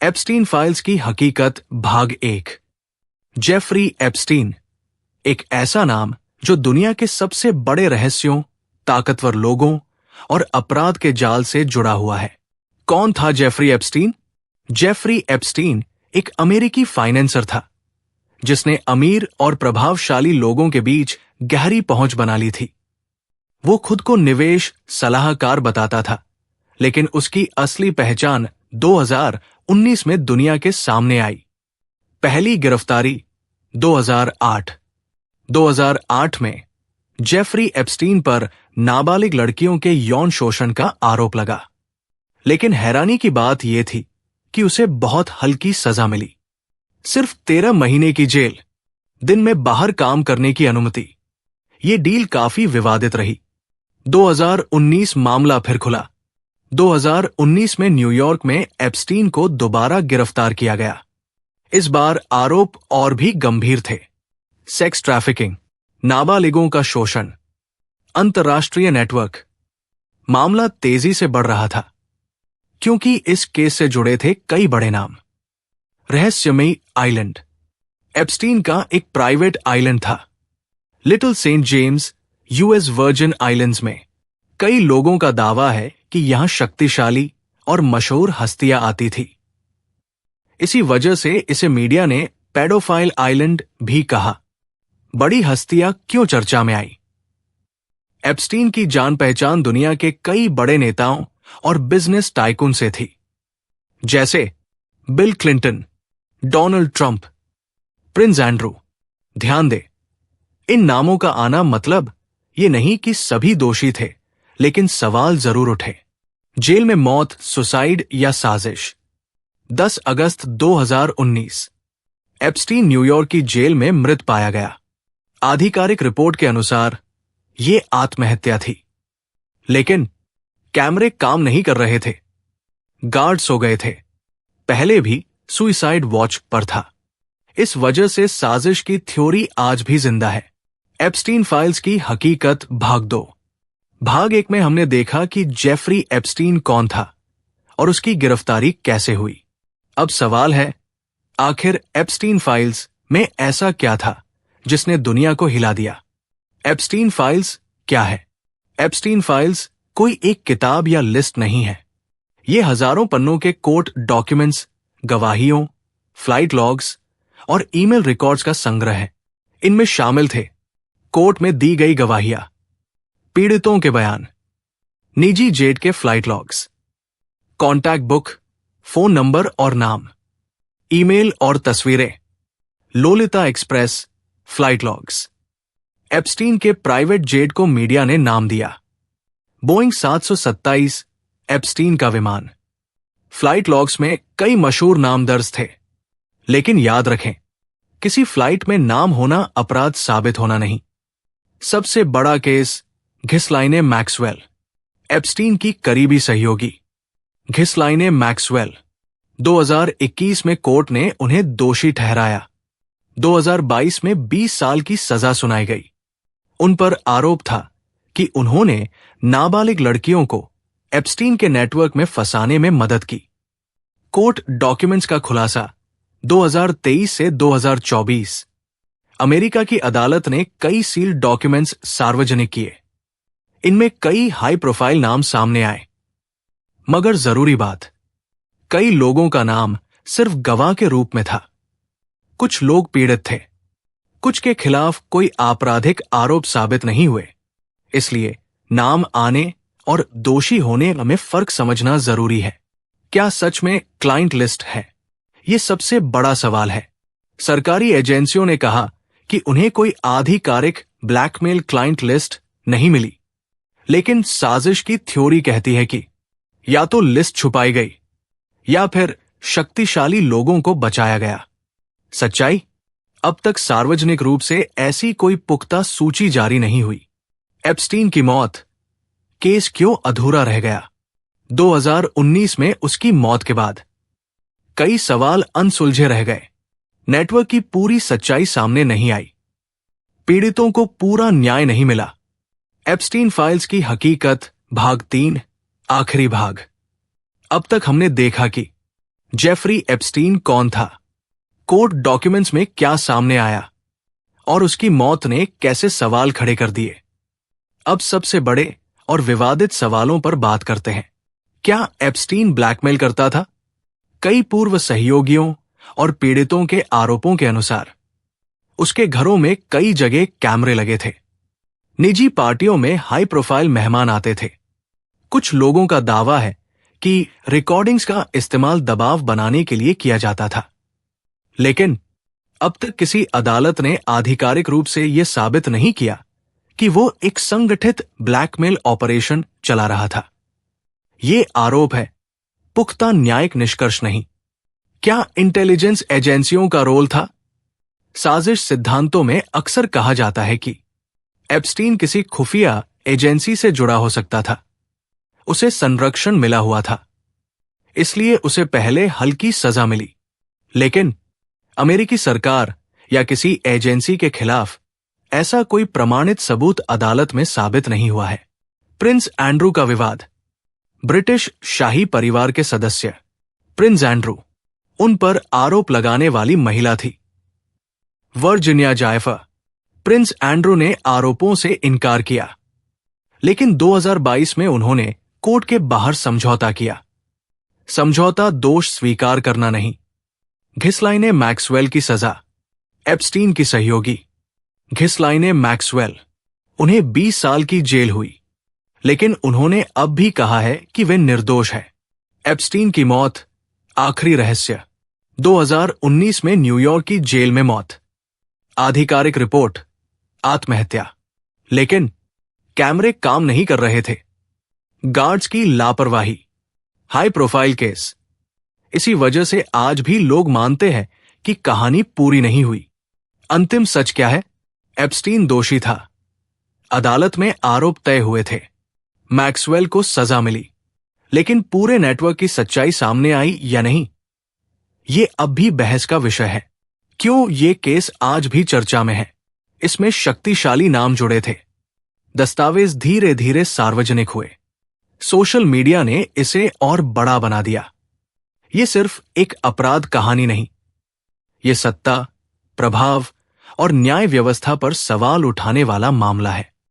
Epstein files की हकीकत भाग 1। जेफरी एप्स्टीन, एक ऐसा नाम जो दुनिया के सबसे बड़े रहस्यों, ताकतवर लोगों और अपराध के जाल से जुड़ा हुआ है। कौन था जेफरी एप्स्टीन? जेफरी एप्स्टीन एक अमेरिकी फाइनेंसर था जिसने अमीर और प्रभावशाली लोगों के बीच गहरी पहुंच बना ली थी। वो खुद को निवेश सलाहकार बताता था, लेकिन उसकी असली पहचान 2019 में दुनिया के सामने आई। पहली गिरफ्तारी 2008। 2008 में जेफरी एप्स्टीन पर नाबालिग लड़कियों के यौन शोषण का आरोप लगा, लेकिन हैरानी की बात यह थी कि उसे बहुत हल्की सजा मिली। सिर्फ 13 महीने की जेल, दिन में बाहर काम करने की अनुमति। ये डील काफी विवादित रही। 2019 मामला फिर खुला। 2019 में न्यूयॉर्क में एप्स्टीन को दोबारा गिरफ्तार किया गया। इस बार आरोप और भी गंभीर थे। सेक्स ट्रैफिकिंग, नाबालिगों का शोषण, अंतर्राष्ट्रीय नेटवर्क। मामला तेजी से बढ़ रहा था क्योंकि इस केस से जुड़े थे कई बड़े नाम। रहस्यमयी आइलैंड। एप्स्टीन का एक प्राइवेट आइलैंड था, little Saint James, US Virgin Islands में। कई लोगों का दावा है कि यहां शक्तिशाली और मशहूर हस्तियां आती थी। इसी वजह से इसे मीडिया ने पेडोफाइल आइलैंड भी कहा। बड़ी हस्तियां क्यों चर्चा में आई? एप्स्टीन की जान पहचान दुनिया के कई बड़े नेताओं और बिजनेस टाइकून से थी, जैसे bill Clinton, Donald Trump, Prince Andrew. ध्यान दे, इन नामों का आना मतलब ये नहीं कि सभी दोषी थे, लेकिन सवाल जरूर उठे। जेल में मौत, सुसाइड या साजिश। 10 अगस्त 2019 एप्स्टीन न्यूयॉर्क की जेल में मृत पाया गया। आधिकारिक रिपोर्ट के अनुसार ये आत्महत्या थी, लेकिन कैमरे काम नहीं कर रहे थे। गार्ड सो गए थे। पहले भी सुसाइड वॉच पर था। इस वजह से साजिश की थ्योरी आज भी जिंदा है। एप्स्टीन फाइल्स की हकीकत भाग 2। भाग 1 में हमने देखा कि जेफरी एप्स्टीन कौन था और उसकी गिरफ्तारी कैसे हुई। अब सवाल है, आखिर एप्स्टीन फाइल्स में ऐसा क्या था जिसने दुनिया को हिला दिया? एप्स्टीन फाइल्स क्या है? एप्स्टीन फाइल्स कोई एक किताब या लिस्ट नहीं है। ये हजारों पन्नों के कोर्ट डॉक्यूमेंट्स, गवाहियों, फ्लाइट लॉग्स और ईमेल रिकॉर्ड्स का संग्रह है। इनमें शामिल थे कोर्ट में दी गई गवाहियां, पीड़ितों के बयान, निजी जेट के flight logs, contact book, phone number और नाम, ईमेल और तस्वीरें, Lolita express flight logs. Epstein के प्राइवेट जेट को मीडिया ने नाम दिया बोइंग 727 एप्स्टीन का विमान। फ्लाइट लॉग्स में कई मशहूर नाम दर्ज थे, लेकिन याद रखें, किसी फ्लाइट में नाम होना अपराध साबित होना नहीं। सबसे बड़ा केस घिसलाइने मैक्सवेल, एप्स्टीन की करीबी सहयोगी। घिसलाइने मैक्सवेल, 2021 में कोर्ट ने उन्हें दोषी ठहराया। 2022 में 20 साल की सजा सुनाई गई। उन पर आरोप था कि उन्होंने नाबालिग लड़कियों को एप्स्टीन के नेटवर्क में फंसाने में मदद की। कोर्ट डॉक्यूमेंट्स का खुलासा 2023 से 2024। अमेरिका की अदालत ने कई सील्ड डॉक्यूमेंट्स सार्वजनिक किए। इनमें कई हाई प्रोफाइल नाम सामने आए। मगर जरूरी बात, कई लोगों का नाम सिर्फ गवाह के रूप में था। कुछ लोग पीड़ित थे, कुछ के खिलाफ कोई आपराधिक आरोप साबित नहीं हुए। इसलिए नाम आने और दोषी होने में फर्क समझना जरूरी है। क्या सच में क्लाइंट लिस्ट है? यह सबसे बड़ा सवाल है। सरकारी एजेंसियों ने कहा कि उन्हें कोई आधिकारिक ब्लैकमेल क्लाइंट लिस्ट नहीं मिली, लेकिन साजिश की थ्योरी कहती है कि या तो लिस्ट छुपाई गई या फिर शक्तिशाली लोगों को बचाया गया। सच्चाई? अब तक सार्वजनिक रूप से ऐसी कोई पुख्ता सूची जारी नहीं हुई। एप्स्टीन की मौत, केस क्यों अधूरा रह गया? 2019 में उसकी मौत के बाद कई सवाल अनसुलझे रह गए। नेटवर्क की पूरी सच्चाई सामने नहीं आई। पीड़ितों को पूरा न्याय नहीं मिला। एप्स्टीन फाइल्स की हकीकत भाग 3, आखिरी भाग। अब तक हमने देखा कि जेफरी एप्स्टीन कौन था, कोर्ट डॉक्यूमेंट्स में क्या सामने आया और उसकी मौत ने कैसे सवाल खड़े कर दिए। अब सबसे बड़े और विवादित सवालों पर बात करते हैं। क्या एप्स्टीन ब्लैकमेल करता था? कई पूर्व सहयोगियों और पीड़ितों के आरोपों के अनुसार उसके घरों में कई जगह कैमरे लगे थे। निजी पार्टियों में हाई प्रोफाइल मेहमान आते थे। कुछ लोगों का दावा है कि रिकॉर्डिंग्स का इस्तेमाल दबाव बनाने के लिए किया जाता था, लेकिन अब तक किसी अदालत ने आधिकारिक रूप से यह साबित नहीं किया कि वो एक संगठित ब्लैकमेल ऑपरेशन चला रहा था। ये आरोप है, पुख्ता न्यायिक निष्कर्ष नहीं। क्या इंटेलिजेंस एजेंसियों का रोल था? साजिश सिद्धांतों में अक्सर कहा जाता है कि एप्स्टीन किसी खुफिया एजेंसी से जुड़ा हो सकता था। उसे संरक्षण मिला हुआ था, इसलिए उसे पहले हल्की सजा मिली। लेकिन अमेरिकी सरकार या किसी एजेंसी के खिलाफ ऐसा कोई प्रमाणित सबूत अदालत में साबित नहीं हुआ है। प्रिंस एंड्रू का विवाद। ब्रिटिश शाही परिवार के सदस्य प्रिंस एंड्रू उन पर आरोप लगाने वाली महिला थी। वर्जीनिया जायफा प्रिंस एंड्रू ने आरोपों से इनकार किया, लेकिन 2022 में उन्होंने कोर्ट के बाहर समझौता किया। समझौता दोष स्वीकार करना नहीं। घिसलाइने मैक्सवेल की सजा। एप्स्टीन की सहयोगी घिसलाइने मैक्सवेल, उन्हें 20 साल की जेल हुई, लेकिन उन्होंने अब भी कहा है कि वे निर्दोष है। एप्स्टीन की मौत आखिरी रहस्य। 2019 में न्यूयॉर्क की जेल में मौत। आधिकारिक रिपोर्ट आत्महत्या, लेकिन कैमरे काम नहीं कर रहे थे। गार्ड्स की लापरवाही। High profile case. इसी वजह से आज भी लोग मानते हैं कि कहानी पूरी नहीं हुई। अंतिम सच क्या है? एप्स्टीन दोषी था। अदालत में आरोप तय हुए थे। मैक्सवेल को सजा मिली, लेकिन पूरे नेटवर्क की सच्चाई सामने आई या नहीं, ये अब भी बहस का विषय है। क्यों ये केस आज भी चर्चा में है? इसमें शक्तिशाली नाम जुड़े थे। दस्तावेज धीरे धीरे सार्वजनिक हुए। सोशल मीडिया ने इसे और बड़ा बना दिया। ये सिर्फ एक अपराध कहानी नहीं, ये सत्ता, प्रभाव और न्याय व्यवस्था पर सवाल उठाने वाला मामला है।